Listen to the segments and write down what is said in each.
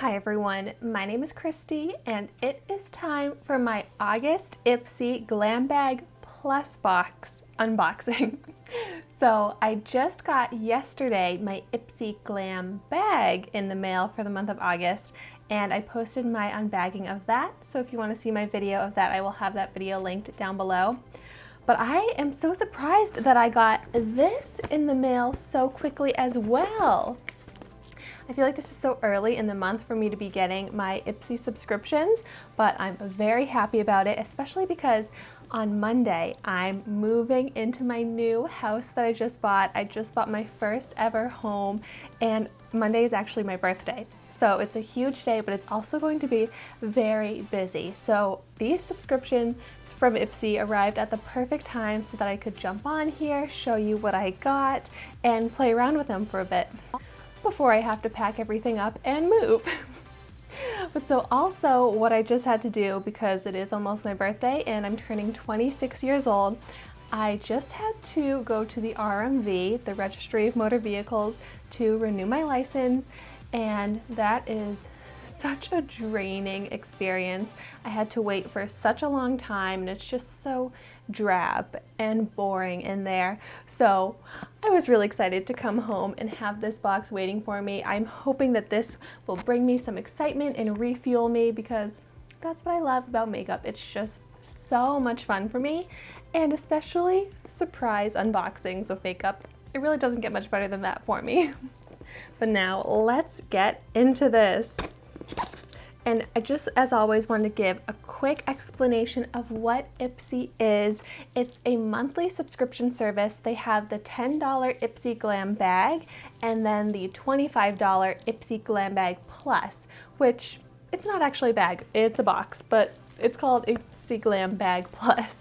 Hi everyone, my name is Christy and it is time for my August Ipsy Glam Bag Plus box unboxing. So I just got yesterday my Ipsy Glam bag in the mail for the month of August, and I posted my unbagging of that. So if you want to see my video of that, I will have that video linked down below. But I am so surprised that I got this in the mail so quickly as well. I feel like this is so early in the month for me to be getting my Ipsy subscriptions, but I'm very happy about it, especially because on Monday I'm moving into my new house that I just bought. I just bought my first ever home, and Monday is actually my birthday. So it's a huge day, but it's also going to be very busy. So these subscriptions from Ipsy arrived at the perfect time so that I could jump on here, show you what I got, and play around with them for a bit before I have to pack everything up and move. But so also what I just had to do, because it is almost my birthday and I'm turning 26 years old, I just had to go to the RMV, the Registry of Motor Vehicles, to renew my license, and that is such a draining experience. I had to wait for such a long time and it's just so drab and boring in there. So I was really excited to come home and have this box waiting for me. I'm hoping that this will bring me some excitement and refuel me, because that's what I love about makeup. It's just so much fun for me, and especially surprise unboxings of makeup. It really doesn't get much better than that for me. But now let's get into this. And I just, as always, want to give a quick explanation of what Ipsy is. It's a monthly subscription service. They have the $10 Ipsy Glam Bag and then the $25 Ipsy Glam Bag Plus, which it's not actually a bag, it's a box, but it's called Ipsy Glam Bag Plus.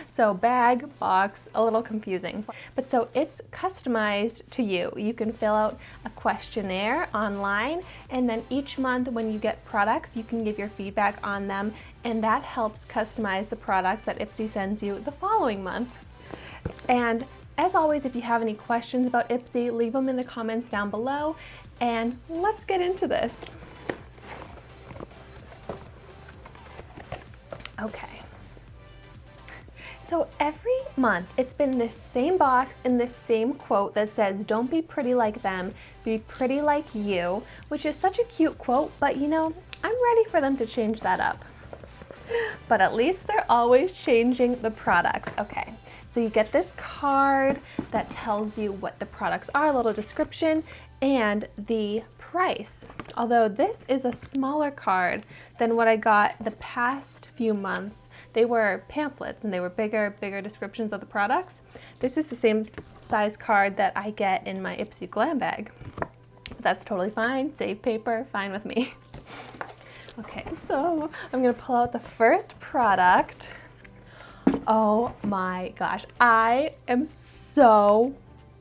So bag, box, a little confusing. But so it's customized to you. You can fill out a questionnaire online, and then each month when you get products, you can give your feedback on them, and that helps customize the products that Ipsy sends you the following month. And as always, if you have any questions about Ipsy, leave them in the comments down below, and let's get into this. Okay. So every month it's been this same box and this same quote that says, "Don't be pretty like them, be pretty like you," which is such a cute quote, but you know, I'm ready for them to change that up. But at least they're always changing the products. Okay, so you get this card that tells you what the products are, a little description, and the price. Although this is a smaller card than what I got the past few months. They were pamphlets and they were bigger descriptions of the products. This is the same size card that I get in my Ipsy Glam Bag. That's totally fine, save paper, fine with me. Okay, so I'm gonna pull out the first product. Oh my gosh, I am so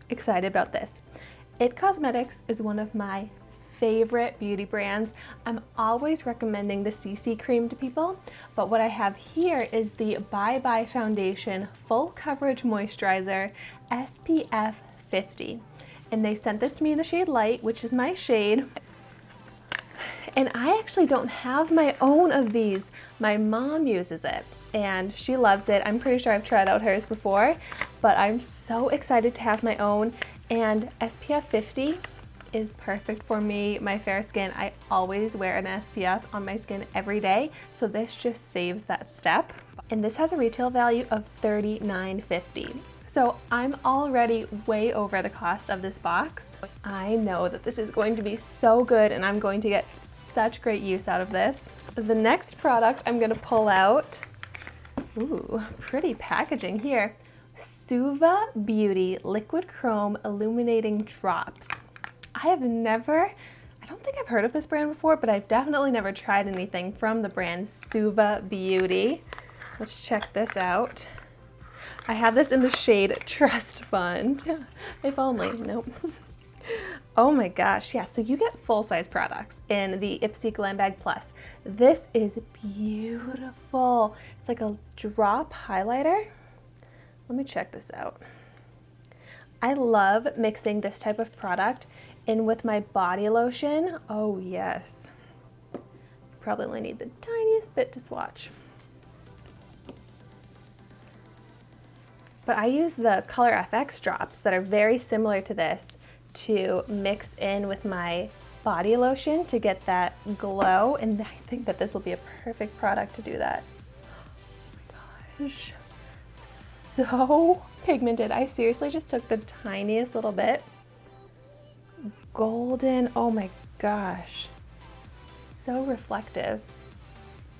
excited about this. It Cosmetics is one of my favorite beauty brands. I'm always recommending the CC cream to people, but what I have here is the Bye Bye Foundation Full Coverage Moisturizer SPF 50. And they sent this to me in the shade Light, which is my shade. And I actually don't have my own of these. My mom uses it and she loves it. I'm pretty sure I've tried out hers before, but I'm so excited to have my own. And SPF 50 is perfect for me, my fair skin. I always wear an SPF on my skin every day, so this just saves that step. And this has a retail value of $39.50. So I'm already way over the cost of this box. I know that this is going to be so good and I'm going to get such great use out of this. The next product I'm gonna pull out, ooh, pretty packaging here. Suva Beauty Liquid Chrome Illuminating Drops. I don't think I've heard of this brand before, but I've definitely never tried anything from the brand Suva Beauty. Let's check this out. I have this in the shade Trust Fund. If only, nope. Oh my gosh, yeah, so you get full-size products in the Ipsy Glam Bag Plus. This is beautiful. It's like a drop highlighter. Let me check this out. I love mixing this type of product in with my body lotion. Oh yes. probably only need the tiniest bit to swatch. But I use the Color FX drops that are very similar to this to mix in with my body lotion to get that glow, and I think that this will be a perfect product to do that. Oh my gosh, so pigmented. I seriously just took the tiniest little bit. Golden, oh my gosh, so reflective.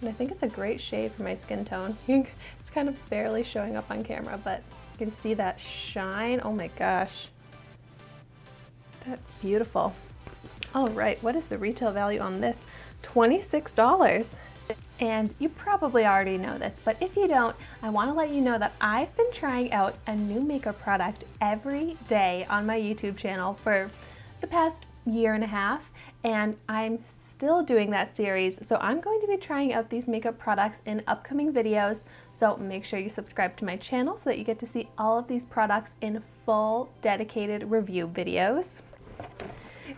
And I think it's a great shade for my skin tone. It's kind of barely showing up on camera, but you can see that shine. Oh my gosh, that's beautiful. All right, what is the retail value on this? $26. And you probably already know this, but if you don't, I want to let you know that I've been trying out a new makeup product every day on my YouTube channel for the past year and a half, and I'm still doing that series. So I'm going to be trying out these makeup products in upcoming videos. So make sure you subscribe to my channel so that you get to see all of these products in full dedicated review videos.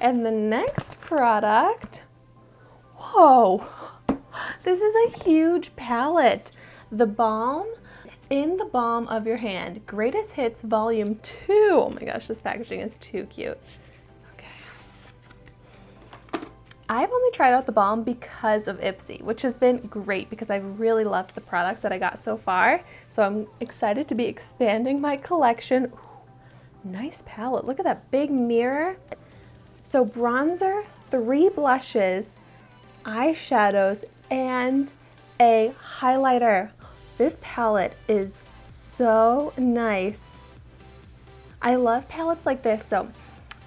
And the next product, whoa, this is a huge palette. The Balm in the Palm of Your Hand, Greatest Hits Volume 2. Oh my gosh, this packaging is too cute. I've only tried out the balm because of Ipsy, which has been great because I've really loved the products that I got so far. So I'm excited to be expanding my collection. Ooh, nice palette. Look at that big mirror. So bronzer, 3 blushes, eyeshadows, and a highlighter. This palette is so nice. I love palettes like this. So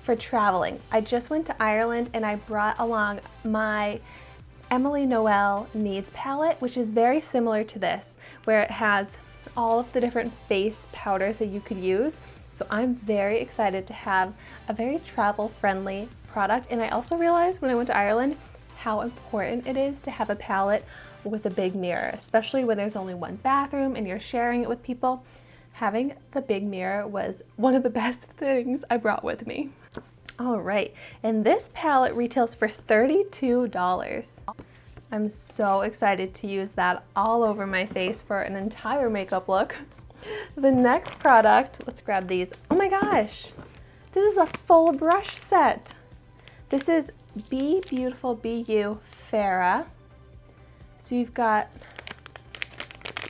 for traveling, I just went to Ireland and I brought along my Emily Noel Needs palette, which is very similar to this, where it has all of the different face powders that you could use. So I'm very excited to have a very travel-friendly product. And I also realized when I went to Ireland how important it is to have a palette with a big mirror, especially when there's only one bathroom and you're sharing it with people. Having the big mirror was one of the best things I brought with me. All right, and this palette retails for $32. I'm so excited to use that all over my face for an entire makeup look. The next product, let's grab these. Oh my gosh, this is a full brush set. This is Be Beautiful, Be You Farah. So you've got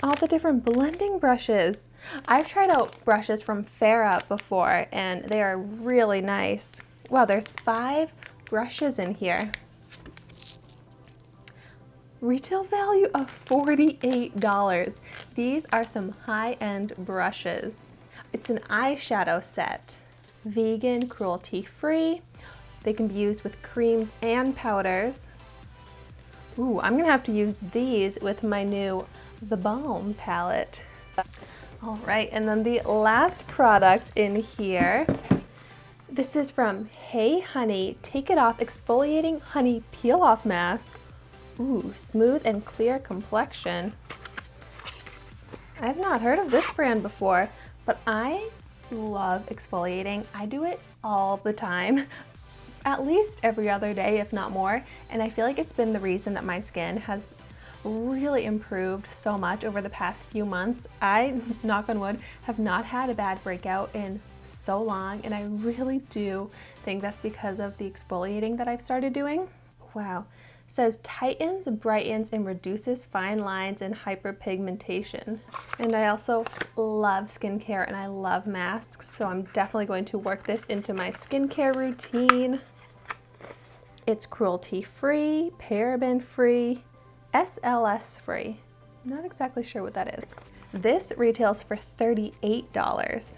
all the different blending brushes. I've tried out brushes from Farah before and they are really nice. Wow, there's 5 brushes in here. Retail value of $48. These are some high-end brushes. It's an eyeshadow set. Vegan, cruelty-free. They can be used with creams and powders. Ooh, I'm gonna have to use these with my new The Balm palette. All right, and then the last product in here, this is from Hey Honey Take It Off Exfoliating Honey Peel Off Mask. Ooh, smooth and clear complexion. I've not heard of this brand before, but I love exfoliating. I do it all the time, at least every other day, if not more, and I feel like it's been the reason that my skin has really improved so much over the past few months. I, knock on wood, have not had a bad breakout in so long, and I really do think that's because of the exfoliating that I've started doing. Wow. It says tightens, brightens, and reduces fine lines and hyperpigmentation. And I also love skincare and I love masks, so I'm definitely going to work this into my skincare routine. It's cruelty-free, paraben-free, SLS-free. I'm not exactly sure what that is. This retails for $38.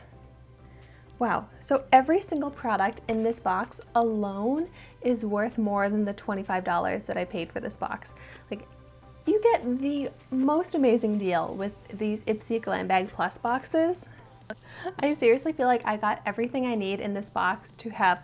Wow, so every single product in this box alone is worth more than the $25 that I paid for this box. Like, you get the most amazing deal with these Ipsy Glam Bag Plus boxes. I seriously feel like I got everything I need in this box to have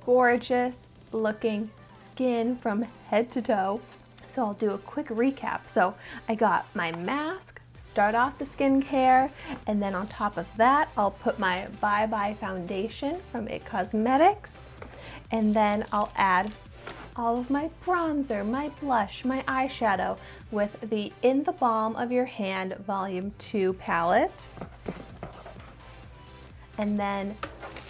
gorgeous looking skin from head to toe. So I'll do a quick recap. So I got my mask, start off the skincare, and then on top of that, I'll put my Bye Bye foundation from It Cosmetics, and then I'll add all of my bronzer, my blush, my eyeshadow with the In the Balm of Your Hand Volume 2 palette. And then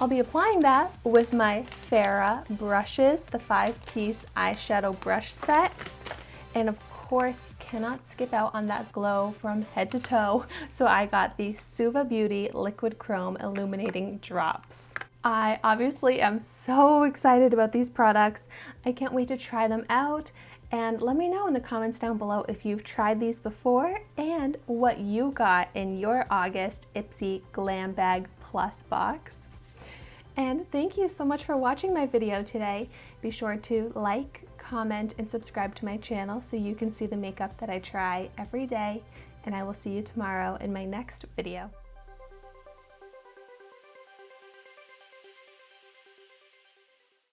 I'll be applying that with my Farrah brushes, the 5-piece eyeshadow brush set. And of course, you cannot skip out on that glow from head to toe. So I got the Suva Beauty Liquid Chrome Illuminating Drops. I obviously am so excited about these products. I can't wait to try them out. And let me know in the comments down below if you've tried these before and what you got in your August Ipsy Glam Bag Plus box. And thank you so much for watching my video today. Be sure to like, comment, and subscribe to my channel so you can see the makeup that I try every day. And I will see you tomorrow in my next video.